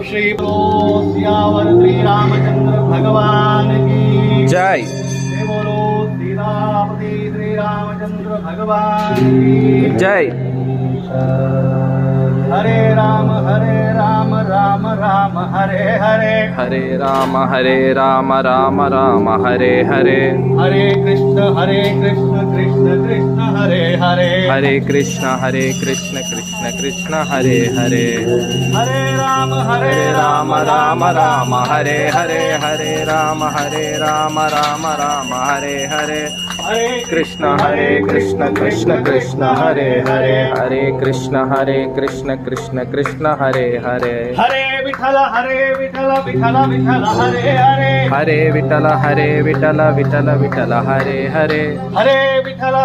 श्री बोलो सियावर श्री रामचंद्र भगवान की जय। जय बोलो सीतापति श्री रामचंद्र भगवान की जय। हरे राम राम राम हरे हरे हरे राम राम राम हरे हरे हरे कृष्ण कृष्ण कृष्ण हरे हरे हरे कृष्ण कृष्ण कृष्ण हरे हरे हरे राम राम राम राम हरे हरे हरे राम राम राम हरे हरे हरे कृष्ण कृष्ण कृष्ण हरे हरे हरे कृष्ण कृष्ण कृष्ण हरे हरे हरे विठल विठल विठल हरे हरे हरे विठल विठल विठल हरे हरे हरे विठल